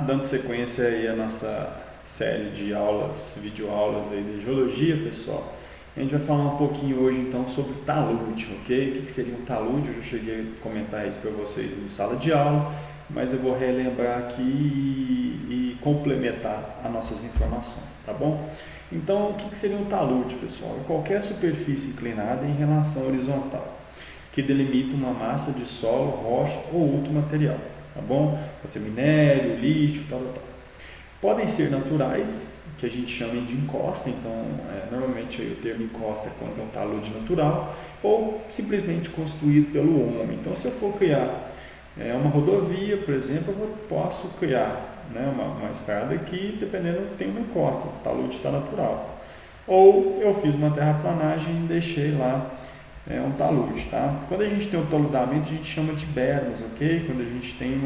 Dando sequência aí à nossa série de aulas, videoaulas aí de geologia, pessoal. A gente vai falar um pouquinho hoje então sobre talude, ok? O que seria um talude? Eu já cheguei a comentar isso para vocês em sala de aula, mas eu vou relembrar aqui e complementar as nossas informações, tá bom? Então, o que seria um talude, pessoal? É qualquer superfície inclinada em relação horizontal, que delimita uma massa de solo, rocha ou outro material, tá bom? Pode ser minério, lixo, tal. Podem ser naturais, que a gente chama de encosta, então normalmente aí o termo encosta é quando é um talude natural, ou simplesmente construído pelo homem. Então, se eu for criar uma rodovia, por exemplo, eu posso criar uma estrada aqui, dependendo, tem uma encosta, o talude está natural. Ou eu fiz uma terraplanagem e deixei lá um talude, tá? Quando a gente tem um taludamento, a gente chama de bermas, ok? Quando a gente tem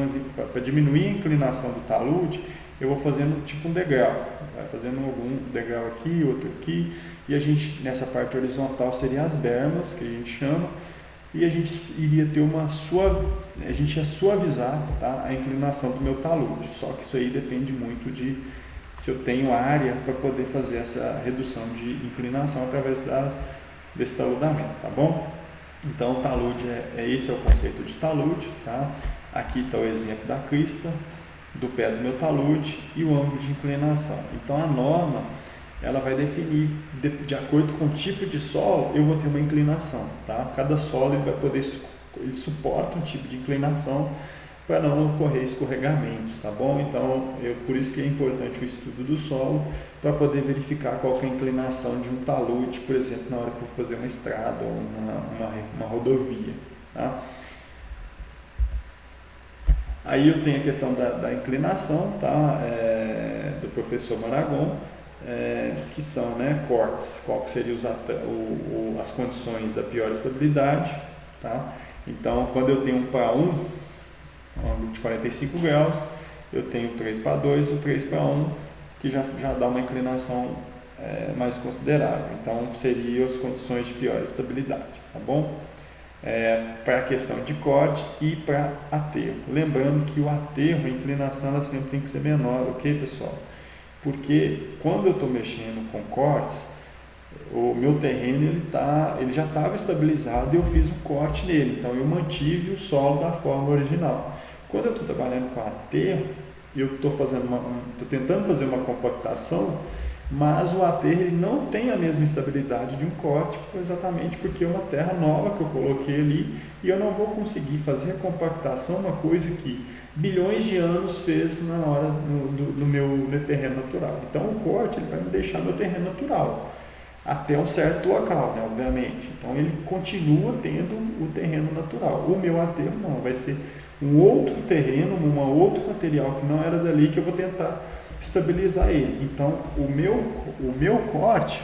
para diminuir a inclinação do talude, eu vou fazendo tipo um degrau, vai fazendo algum degrau aqui, outro aqui, e a gente, nessa parte horizontal, seria as bermas, que a gente chama, e a gente iria ter a gente ia suavizar, tá, a inclinação do meu talude, só que isso aí depende muito de se eu tenho área para poder fazer essa redução de inclinação através desse taludamento, tá bom? Então, o talude esse é o conceito de talude, tá? Aqui está o exemplo da crista do pé do meu talude e o ângulo de inclinação. Então, a norma, ela vai definir, de acordo com o tipo de solo, eu vou ter uma inclinação, tá? Cada solo ele suporta um tipo de inclinação para não ocorrer escorregamentos, tá bom? Então, por isso que é importante o estudo do solo, para poder verificar qual que é a inclinação de um talude, por exemplo, na hora que eu vou fazer uma estrada ou uma rodovia, tá? Aí eu tenho a questão da inclinação, tá? Do professor Maragon, que são cortes, qual que seriam as condições da pior estabilidade, tá? Então, quando eu tenho 1 para 1, um ângulo de 45 graus, eu tenho 3 para 2, o 3 para 1, que já dá uma inclinação mais considerável. Então, seriam as condições de pior estabilidade, tá bom? Para a questão de corte e para aterro. Lembrando que o aterro, a inclinação, ela sempre tem que ser menor, ok, pessoal? Porque quando eu estou mexendo com cortes, o meu terreno ele já estava estabilizado e eu fiz um corte nele, então eu mantive o solo da forma original. Quando eu estou trabalhando com aterro, eu estou tentando fazer uma compactação, mas o aterro ele não tem a mesma estabilidade de um corte, exatamente porque é uma terra nova que eu coloquei ali e eu não vou conseguir fazer a compactação, uma coisa que bilhões de anos fez na hora do meu terreno natural. Então o corte ele vai me deixar meu terreno natural até um certo local, obviamente. Então ele continua tendo o terreno natural. O meu aterro não, vai ser um outro terreno, um outro material que não era dali que eu vou tentar estabilizar ele. Então o meu corte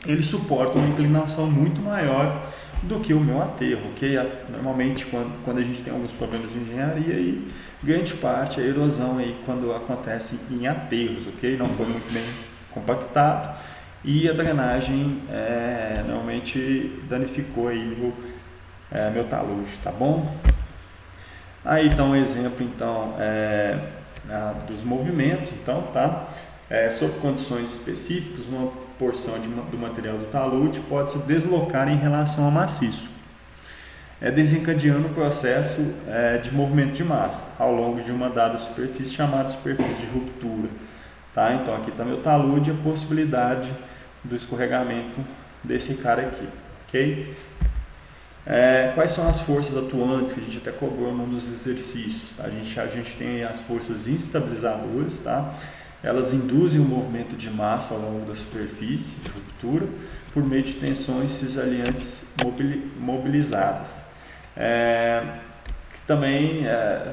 ele suporta uma inclinação muito maior do que o meu aterro, ok? Normalmente quando a gente tem alguns problemas de engenharia aí, grande parte é a erosão aí quando acontece em aterros, ok? Não foi muito bem compactado e a drenagem normalmente danificou aí meu talude, tá bom? Aí então um exemplo então dos movimentos, então, tá? Sob condições específicas, uma porção do material do talude pode se deslocar em relação ao maciço, desencadeando o processo de movimento de massa ao longo de uma dada superfície chamada superfície de ruptura, tá? Então aqui está meu talude e a possibilidade do escorregamento desse cara aqui, ok? Quais são as forças atuantes que a gente até cobrou num dos exercícios, tá? A gente tem as forças instabilizadoras, tá? Elas induzem o movimento de massa ao longo da superfície de ruptura por meio de tensões cisaliantes mobilizadas, que também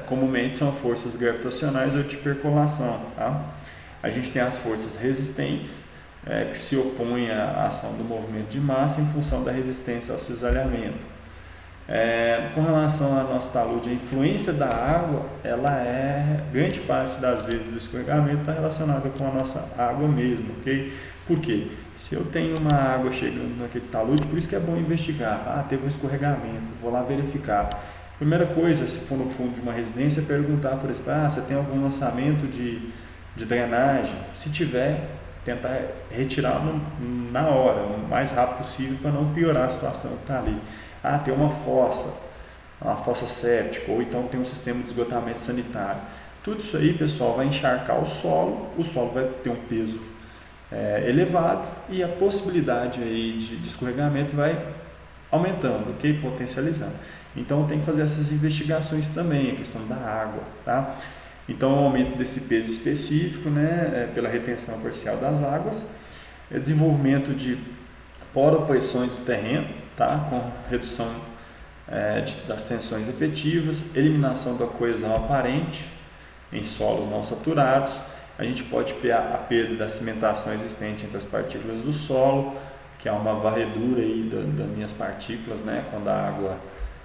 comumente são forças gravitacionais ou de percolação, tá? A gente tem as forças resistentes, que se opõem à ação do movimento de massa em função da resistência ao cisalhamento. Com relação ao nosso talude, a influência da água, grande parte das vezes do escorregamento está relacionada com a nossa água mesmo, ok? Por quê? Se eu tenho uma água chegando naquele talude, por isso que é bom investigar, teve um escorregamento, vou lá verificar. Primeira coisa, se for no fundo de uma residência, é perguntar, por exemplo, você tem algum lançamento de drenagem? Se tiver, tentar retirar na hora, o mais rápido possível, para não piorar a situação que está ali. Tem uma fossa séptica, ou então tem um sistema de esgotamento sanitário. Tudo isso aí, pessoal, vai encharcar o solo vai ter um peso elevado e a possibilidade aí de escorregamento vai aumentando, ok? Potencializando. Então tem que fazer essas investigações também, a questão da água, tá? Então o aumento desse peso específico, né, pela retenção parcial das águas, desenvolvimento de poropressões do terreno, tá? Com redução das tensões efetivas, eliminação da coesão aparente em solos não saturados. A gente pode ter a perda da cimentação existente entre as partículas do solo, que é uma varredura aí das minhas partículas, né, quando a água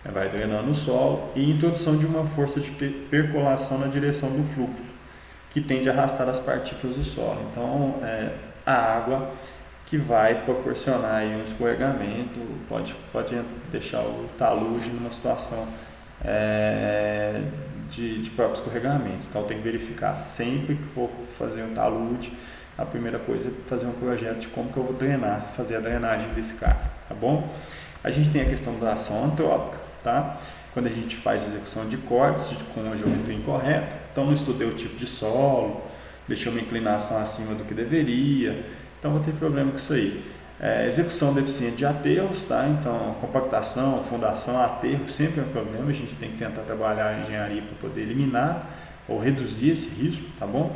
vai drenando o solo, e introdução de uma força de percolação na direção do fluxo, que tende a arrastar as partículas do solo. Então, a água que vai proporcionar aí um escorregamento, pode deixar o talude numa situação de próprio escorregamento. Então tem que verificar sempre que for fazer um talude, a primeira coisa é fazer um projeto de como que eu vou fazer a drenagem desse cara, tá bom? A gente tem a questão da ação antrópica, tá? Quando a gente faz execução de cortes com uma geometria incorreta, então não estudei o tipo de solo, deixei uma inclinação acima do que deveria, então vou ter problema com isso aí. Execução deficiente de aterros, tá? Então compactação, fundação, aterro sempre é um problema, a gente tem que tentar trabalhar a engenharia para poder eliminar ou reduzir esse risco, tá bom?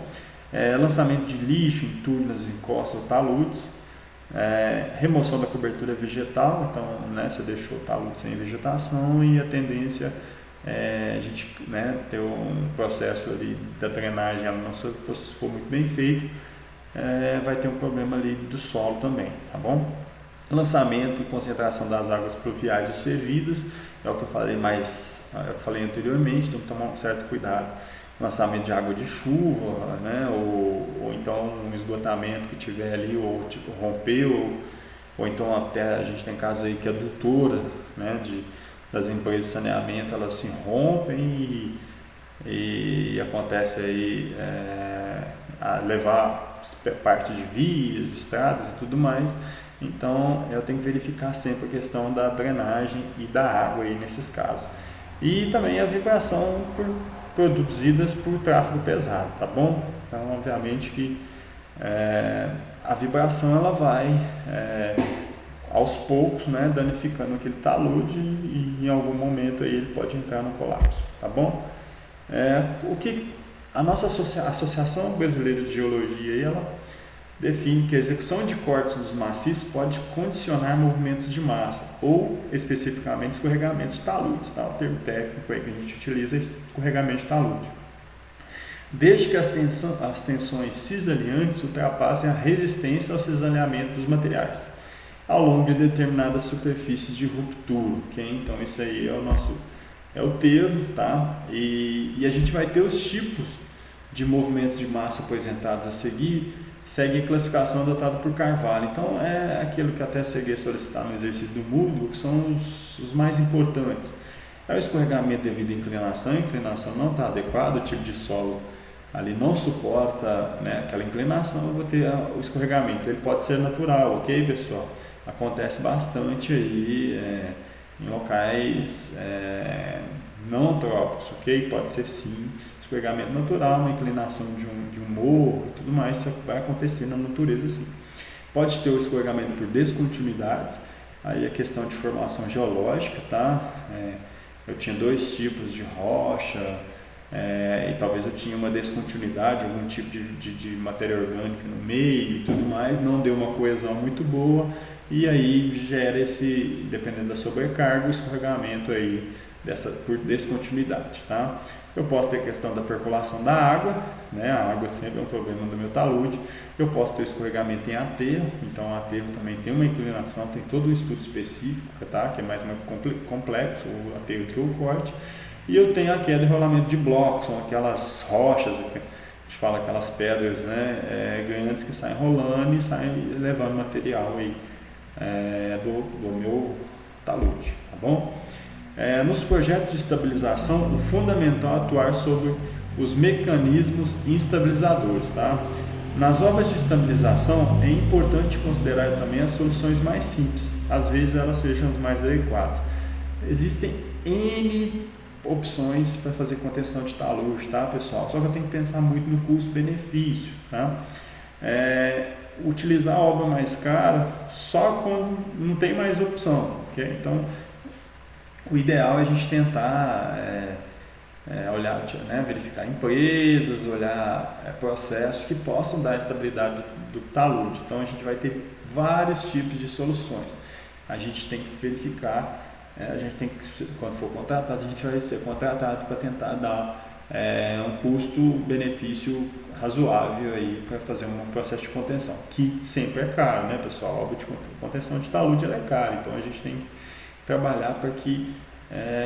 Lançamento de lixo, entulho nas encostas ou taludes, remoção da cobertura vegetal, então, né, você deixou o talude sem vegetação, e a tendência a gente, né, ter um processo ali da drenagem, ela não se for muito bem feito, vai ter um problema ali do solo também, tá bom? Lançamento e concentração das águas pluviais ou servidas, é o que eu falei anteriormente, tem que tomar um certo cuidado. Lançamento de água de chuva, né, ou então um esgotamento que tiver ali, ou tipo rompeu, ou então até a gente tem casos aí que a adutora, né, das empresas de saneamento, elas se rompem e acontece aí a levar parte de vias, estradas e tudo mais. Então eu tenho que verificar sempre a questão da drenagem e da água aí nesses casos. E também a vibração produzidas por tráfego pesado, tá bom? Então obviamente que a vibração ela vai aos poucos, né, danificando aquele talude, e em algum momento aí ele pode entrar no colapso, tá bom? O que a nossa Associação Brasileira de Geologia aí, ela define que a execução de cortes dos maciços pode condicionar movimentos de massa ou especificamente escorregamentos de taludes, tá? O termo técnico aí que a gente utiliza é escorregamento de talude, desde que as tensões cisaliantes ultrapassem a resistência ao cisalhamento dos materiais ao longo de determinadas superfícies de ruptura, ok? Então isso aí é o termo, tá? E a gente vai ter os tipos de movimentos de massa apresentados a seguir, segue a classificação adotada por Carvalho. Então é aquilo que até cheguei a solicitar no exercício do Moodle, que são os mais importantes. É o escorregamento devido à inclinação, a inclinação não está adequada, o tipo de solo ali não suporta, né, aquela inclinação, eu vou ter o escorregamento. Ele pode ser natural, ok, pessoal? Acontece bastante aí em locais não trópicos, ok? Pode ser sim escorregamento natural, uma inclinação de um morro e tudo mais, isso vai acontecer na natureza sim. Pode ter o escorregamento por descontinuidades, aí a questão de formação geológica, tá? Eu tinha dois tipos de rocha, e talvez eu tinha uma descontinuidade, algum tipo de matéria orgânica no meio e tudo mais, não deu uma coesão muito boa, e aí gera esse, dependendo da sobrecarga, o escorregamento aí por descontinuidade, tá? Eu posso ter a questão da percolação da água, né? A água sempre é um problema do meu talude. Eu posso ter escorregamento em aterro, então o aterro também tem uma inclinação, tem todo um estudo específico, tá? Que é mais complexo, o aterro que o corte. E eu tenho a queda e rolamento de blocos, são aquelas rochas, a gente fala aquelas pedras, né, grandes que saem rolando e saem levando material aí, do meu talude, tá bom? Nos projetos de estabilização, o fundamental é atuar sobre os mecanismos instabilizadores, tá? Nas obras de estabilização, é importante considerar também as soluções mais simples, às vezes elas sejam as mais adequadas. Existem N opções para fazer contenção de talude, tá, pessoal? Só que eu tenho que pensar muito no custo-benefício, tá? Utilizar a obra mais cara só quando não tem mais opção, ok? Então, o ideal é a gente tentar olhar, né, verificar empresas, olhar processos que possam dar estabilidade do talude. Então, a gente vai ter vários tipos de soluções. A gente tem que verificar, quando for contratado, a gente vai ser contratado para tentar dar um custo-benefício razoável aí para fazer um processo de contenção, que sempre é caro, né, pessoal? A obra de contenção de talude ela é cara, então a gente tem que trabalhar para que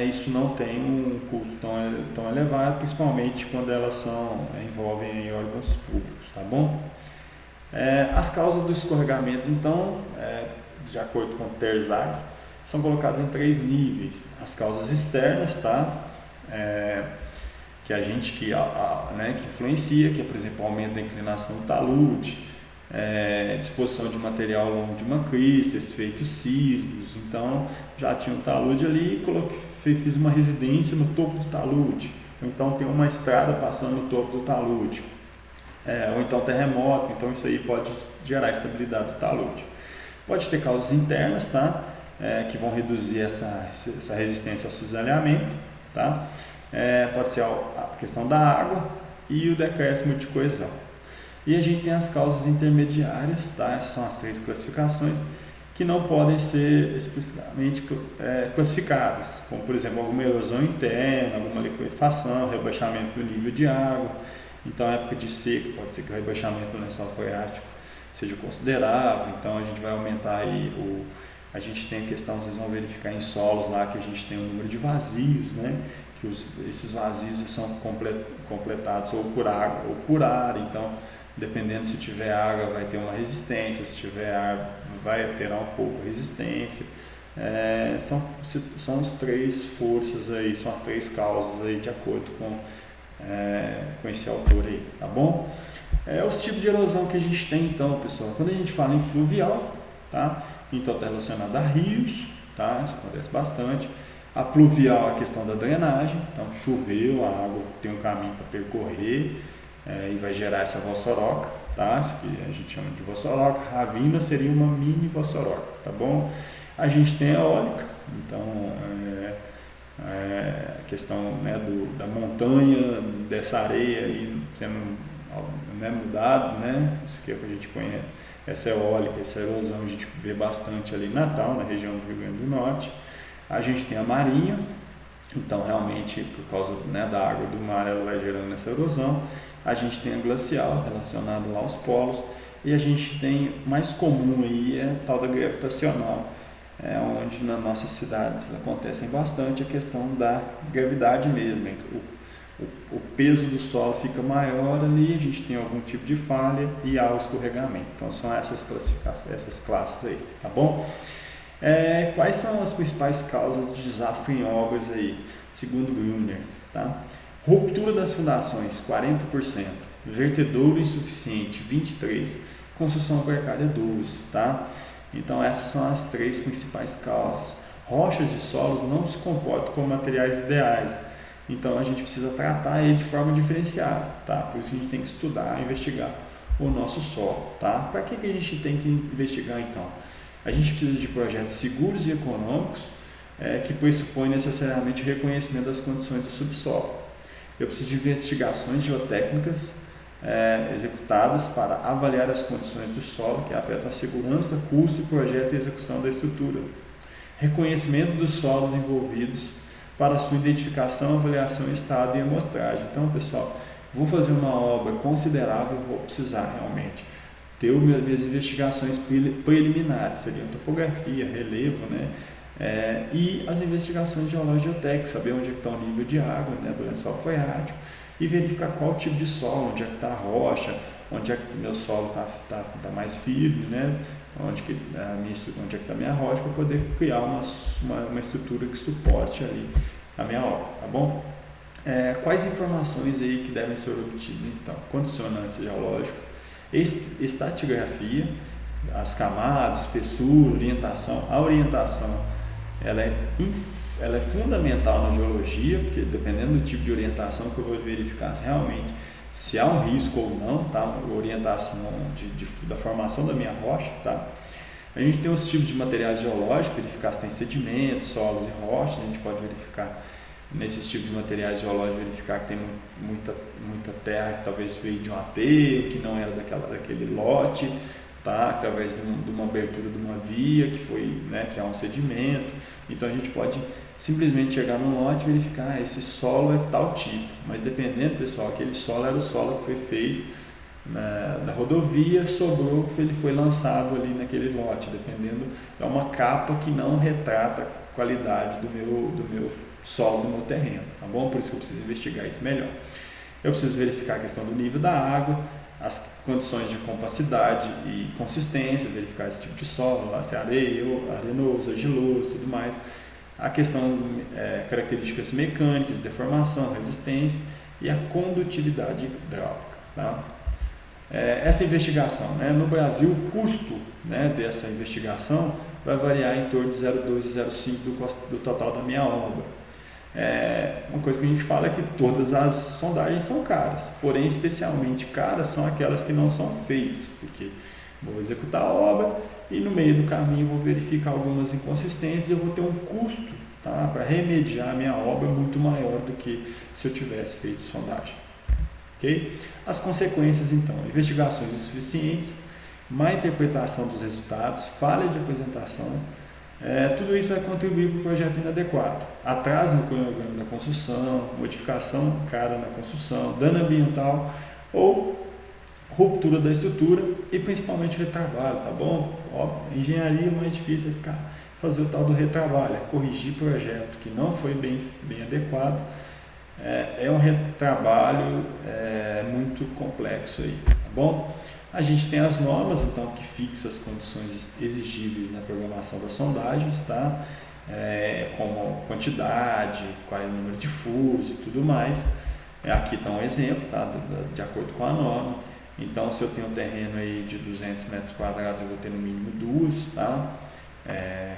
isso não tenha um custo tão elevado, principalmente quando elas envolvem em órgãos públicos, tá bom? As causas dos escorregamentos, então, de acordo com o TERZAC, são colocadas em 3 níveis. As causas externas, tá? Que influencia, que é, por exemplo, o aumento da inclinação do talude, disposição de material ao longo de uma crista, efeitos sísmicos. Então, já tinha um talude ali e fiz uma residência no topo do talude. Ou então tem uma estrada passando no topo do talude. Ou então terremoto. Então, isso aí pode gerar estabilidade do talude. Pode ter causas internas, tá? Que vão reduzir essa resistência ao cisalhamento, tá? Pode ser a questão da água e o decréscimo de coesão. E a gente tem as causas intermediárias, tá? Essas são as 3 classificações que não podem ser explicitamente classificadas, como por exemplo alguma erosão interna, alguma liquefação, rebaixamento do nível de água. Então, época de seca, pode ser que o rebaixamento do lençol freático seja considerável, então a gente vai aumentar aí a gente tem a questão, vocês vão verificar em solos lá que a gente tem um número de vazios, né? Que esses vazios são completados ou por água ou por ar, então dependendo se tiver água vai ter uma resistência, se tiver ar vai alterar um pouco a resistência. São as 3 forças aí, são as 3 causas aí de acordo com esse autor aí, tá bom? Os tipos de erosão que a gente tem então, pessoal, quando a gente fala em fluvial, tá? Então está relacionado a rios, tá? Isso acontece bastante. A pluvial é a questão da drenagem, então choveu, a água tem um caminho para percorrer e vai gerar essa vossoroca, tá? Isso que a gente chama de vossoroca. Ravina seria uma mini vossoroca, tá bom? A gente tem a eólica, então a questão, né, da montanha, dessa areia aí sendo, né, mudado, né? Isso que é o que a gente conhece. Essa eólica, essa erosão a gente vê bastante ali em Natal, na região do Rio Grande do Norte. A gente tem a marinha, então realmente por causa, né, da água do mar ela vai gerando essa erosão. A gente tem a glacial relacionada lá aos polos e a gente tem mais comum aí a tal da gravitacional, onde nas nossas cidades acontecem bastante a questão da gravidade mesmo. O peso do solo fica maior ali, a gente tem algum tipo de falha e há o escorregamento. Então são essas classes aí, tá bom? Quais são as principais causas de desastre em obras aí, segundo Brunner, tá? Ruptura das fundações, 40%, vertedouro insuficiente, 23%, construção precária, 12%, tá? Então essas são as 3 principais causas. Rochas e solos não se comportam como materiais ideais, então a gente precisa tratar ele de forma diferenciada, tá? Por isso a gente tem que estudar, investigar o nosso solo, tá? Para que a gente tem que investigar então? A gente precisa de projetos seguros e econômicos que pressupõem necessariamente o reconhecimento das condições do subsolo. Eu preciso de investigações geotécnicas executadas para avaliar as condições do solo que afetam a segurança, custo, projeto e execução da estrutura. Reconhecimento dos solos envolvidos para sua identificação, avaliação, estado e amostragem. Então, pessoal, vou fazer uma obra considerável, vou precisar realmente ter minhas investigações preliminares, seriam topografia, relevo, né? E as investigações geológico-geotécnicas, saber onde é que está o nível de água, né, do lençol freático, e verificar qual tipo de solo, onde é que está a rocha, onde é que o meu solo está mais firme, né? onde que onde é que está a minha rocha, para poder criar uma estrutura que suporte ali a minha obra, tá bom? Quais informações aí que devem ser obtidas então? Condicionantes geológicos, estratigrafia, as camadas, espessura, orientação. A orientação ela é fundamental na geologia, porque dependendo do tipo de orientação que eu vou verificar realmente se há um risco ou não, tá? A orientação da formação da minha rocha, tá? A gente tem os tipos de materiais geológicos, verificar se tem sedimentos, solos e rochas. A gente pode verificar nesses tipos de materiais geológicos, verificar que tem muita terra que talvez veio de um aterro, que não era daquele lote, tá? Através de uma abertura de uma via que foi, né, que é um sedimento. Então a gente pode simplesmente chegar num lote e verificar, esse solo é tal tipo, mas dependendo, pessoal, aquele solo era o solo que foi feito da rodovia, sobrou que ele foi lançado ali naquele lote, dependendo, é uma capa que não retrata a qualidade do meu solo, do meu terreno, tá bom? Por isso que eu preciso investigar isso melhor. Eu preciso verificar a questão do nível da água, as condições de compacidade e consistência, verificar esse tipo de solo, lá se é areia, arenoso, argiloso, tudo mais. A questão características mecânicas, deformação, resistência e a condutividade hidráulica, tá? Essa investigação, né, no Brasil, o custo, né, dessa investigação vai variar em torno de 0,2 a 0,5 do total da minha obra. Uma coisa que a gente fala é que todas as sondagens são caras, porém especialmente caras são aquelas que não são feitas, porque vou executar a obra e no meio do caminho vou verificar algumas inconsistências e eu vou ter um custo, tá, para remediar a minha obra muito maior do que se eu tivesse feito sondagem. Okay? As consequências então, investigações insuficientes, má interpretação dos resultados, falha de apresentação, tudo isso vai contribuir para o projeto inadequado, atraso no cronograma da construção, modificação cara na construção, dano ambiental ou ruptura da estrutura e principalmente retrabalho, tá bom? Óbvio, engenharia é mais difícil fazer o tal do retrabalho, corrigir projeto que não foi bem adequado, é um retrabalho muito complexo aí, tá bom? A gente tem as normas, então, que fixam as condições exigíveis na programação das sondagens, tá? Como quantidade, qual é o número de furos e tudo mais. Aqui está um exemplo, tá? De acordo com a norma. Então, se eu tenho um terreno aí de 200 metros quadrados, eu vou ter no mínimo duas, tá?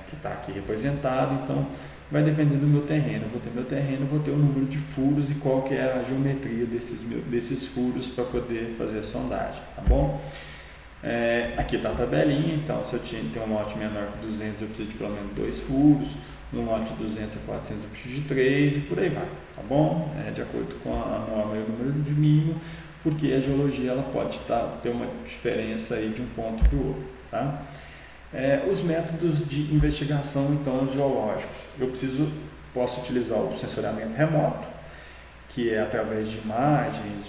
Que está aqui representado. Então, vai depender do meu terreno. Eu vou ter meu terreno, vou ter o número de furos e qual que é a geometria desses furos para poder fazer a sondagem, tá bom? Aqui está a tabelinha. Então, se eu tenho um lote menor que 200, eu preciso de pelo menos 2 furos. Um lote de 200 a 400 eu preciso de 3 e por aí vai, tá bom? De acordo com a norma e o número de mínimo, porque a geologia ela pode ter uma diferença aí de um ponto para o outro, tá? Os métodos de investigação então geológicos, posso utilizar o sensoriamento remoto, que é através de imagens,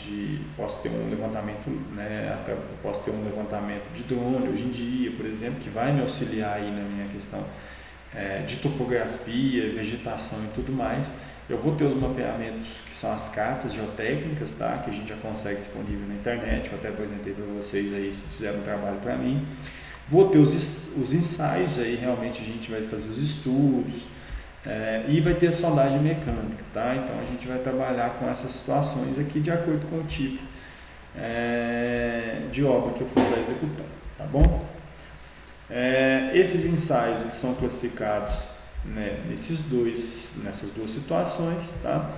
posso ter um levantamento, né, posso ter um levantamento de drone hoje em dia, por exemplo, que vai me auxiliar aí na minha questão de topografia, vegetação e tudo mais. Eu vou ter os mapeamentos que são as cartas geotécnicas, tá? Que a gente já consegue disponível na internet, eu até apresentei para vocês aí se fizeram um trabalho para mim. Vou ter os ensaios, aí realmente a gente vai fazer os estudos, e vai ter a sondagem mecânica, tá? Então a gente vai trabalhar com essas situações aqui de acordo com o tipo de obra que eu for estar executando, tá bom? Esses ensaios eles são classificados, né, nessas duas situações, tá?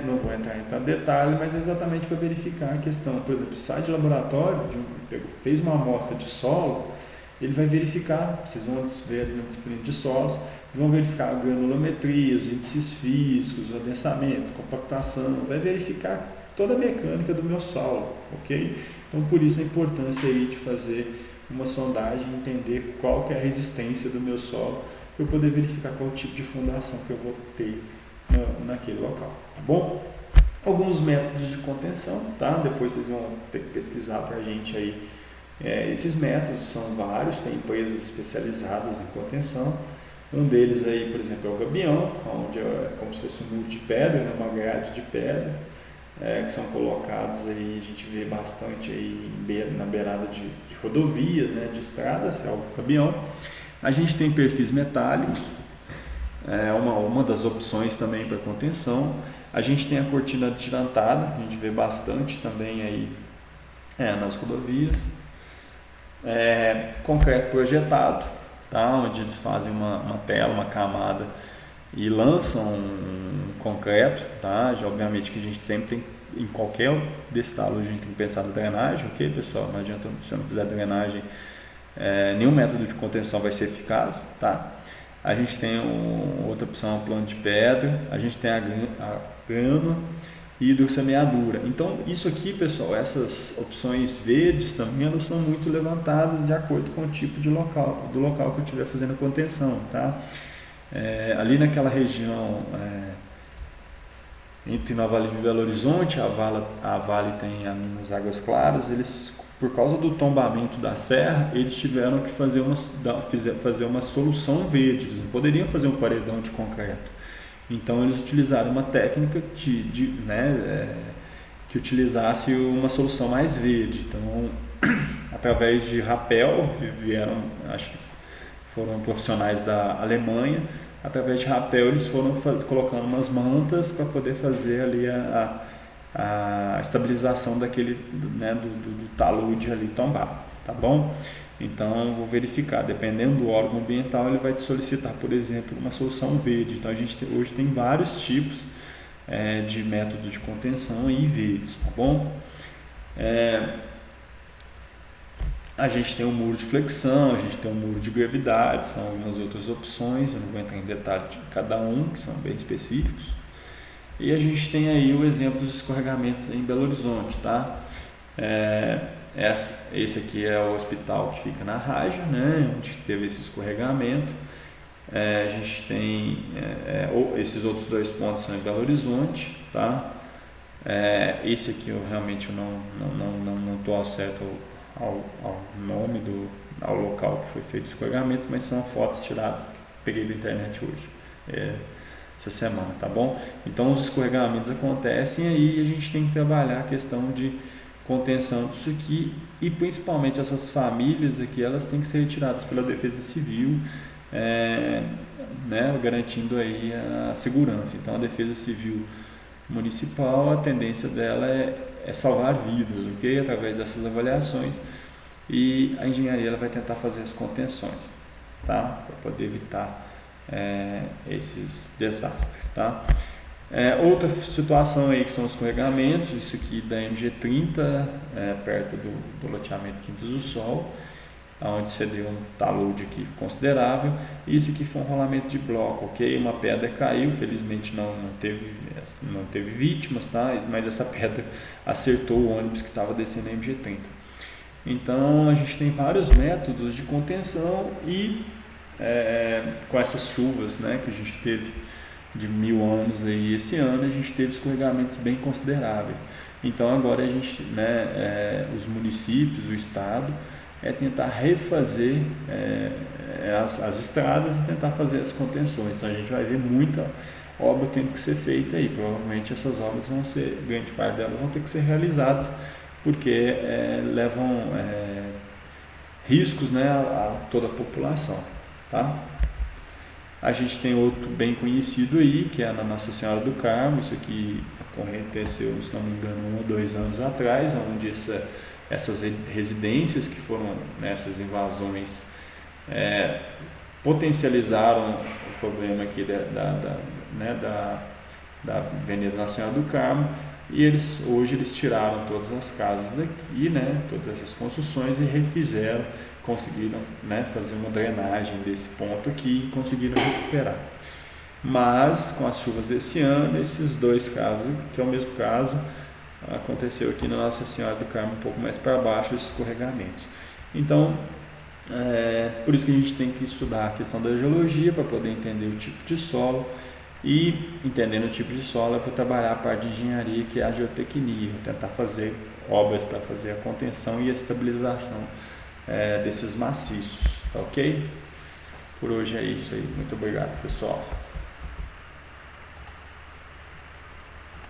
Não vou entrar em tanto detalhe, mas é exatamente para verificar a questão. Por exemplo, sai de laboratório, fez uma amostra de solo, ele vai verificar, vocês vão ver ali na disciplina de solos, vão verificar a granulometria, os índices físicos, o adensamento, compactação, vai verificar toda a mecânica do meu solo, ok? Então, por isso a importância aí de fazer uma sondagem, entender qual que é a resistência do meu solo, para eu poder verificar qual tipo de fundação que eu vou ter naquele local, tá bom? Alguns métodos de contenção, tá? Depois vocês vão ter que pesquisar para a gente aí. Esses métodos são vários, tem empresas especializadas em contenção. Um deles aí, por exemplo, é o gabião, onde é como se fosse um muro de pedra, uma grade de pedra. que são colocados aí, a gente vê bastante aí na beirada de rodovias, né, de estradas, é o caminhão. A gente tem perfis metálicos, uma das opções também para contenção. A gente tem a cortina atirantada, a gente vê bastante também aí nas rodovias. Concreto projetado, tá? Onde eles fazem uma tela, uma camada e lançam um concreto, tá? Já, obviamente que a gente sempre tem, em qualquer desse talo, a gente tem que pensar na drenagem, ok, pessoal? Não adianta, se eu não fizer drenagem, nenhum método de contenção vai ser eficaz, tá? A gente tem outra opção, plano de pedra, a gente tem a grama e hidrossemeadura. Então, isso aqui, pessoal, essas opções verdes também, elas são muito levantadas de acordo com o tipo de local, do local que eu estiver fazendo a contenção, tá? Ali naquela região entre Nova Lima e Belo Horizonte, a Vale tem a Minas Águas Claras, eles, por causa do tombamento da serra, eles tiveram que fazer uma solução verde, eles não poderiam fazer um paredão de concreto. Então eles utilizaram uma técnica que utilizasse uma solução mais verde. Então, através de rapel, vieram, acho que foram profissionais da Alemanha, através de rapel eles foram colocando umas mantas para poder fazer ali a estabilização daquele, né, do talude ali tombado, tá bom? Então, vou verificar, dependendo do órgão ambiental, ele vai te solicitar, por exemplo, uma solução verde. Então, a gente hoje tem vários tipos de método de contenção em verdes, tá bom? A gente tem um muro de flexão, a gente tem um muro de gravidade, são algumas outras opções, eu não vou entrar em detalhe de cada um, que são bem específicos. E a gente tem aí o exemplo dos escorregamentos em Belo Horizonte, tá? Esse aqui é o hospital que fica na Raja, né, onde teve esse escorregamento. A gente tem esses outros dois pontos são em Belo Horizonte, tá? Esse aqui eu realmente não estou ao certo ao nome ao local que foi feito o escorregamento, mas são fotos tiradas que peguei da internet hoje, essa semana, tá bom? Então os escorregamentos acontecem aí e a gente tem que trabalhar a questão de contenção disso aqui, e principalmente essas famílias aqui, elas têm que ser retiradas pela Defesa Civil, né, garantindo aí a segurança. Então a Defesa Civil Municipal, a tendência dela é salvar vidas, ok? Através dessas avaliações, e a engenharia ela vai tentar fazer as contenções, tá? Para poder evitar esses desastres, tá? Outra situação aí que são os escorregamentos, isso aqui da MG30, perto do loteamento Quintas do Sol, onde cedeu um talude aqui considerável. Isso aqui foi um rolamento de bloco, ok? Uma pedra caiu, felizmente não teve vítimas, tá? Mas essa pedra acertou o ônibus que estava descendo a MG30. Então a gente tem vários métodos de contenção e com essas chuvas, né, que a gente teve de 1000 anos aí, esse ano a gente teve escorregamentos bem consideráveis. Então agora a gente, né, os municípios, o estado, tentar refazer as estradas e tentar fazer as contenções. Então a gente vai ver muita obra tendo que ser feita aí. Provavelmente essas obras vão ser, grande parte delas vão ter que ser realizadas, porque levam riscos, né, a toda a população, tá? A gente tem outro bem conhecido aí, que é na Nossa Senhora do Carmo. Isso aqui aconteceu, se não me engano, 1 ou 2 anos atrás, onde essas residências que foram nessas invasões potencializaram o problema aqui da Avenida Nossa Senhora do Carmo, e hoje eles tiraram todas as casas daqui, né, todas essas construções, e refizeram, conseguiram, né, fazer uma drenagem desse ponto aqui e conseguiram recuperar. Mas com as chuvas desse ano, esses dois casos, que é o mesmo caso, aconteceu aqui na Nossa Senhora do Carmo, um pouco mais para baixo, esses escorregamentos. Então, por isso que a gente tem que estudar a questão da geologia para poder entender o tipo de solo, e entendendo o tipo de solo, eu vou trabalhar a parte de engenharia, que é a geotecnia, tentar fazer obras para fazer a contenção e a estabilização desses maciços, ok? Por hoje é isso aí, muito obrigado, pessoal.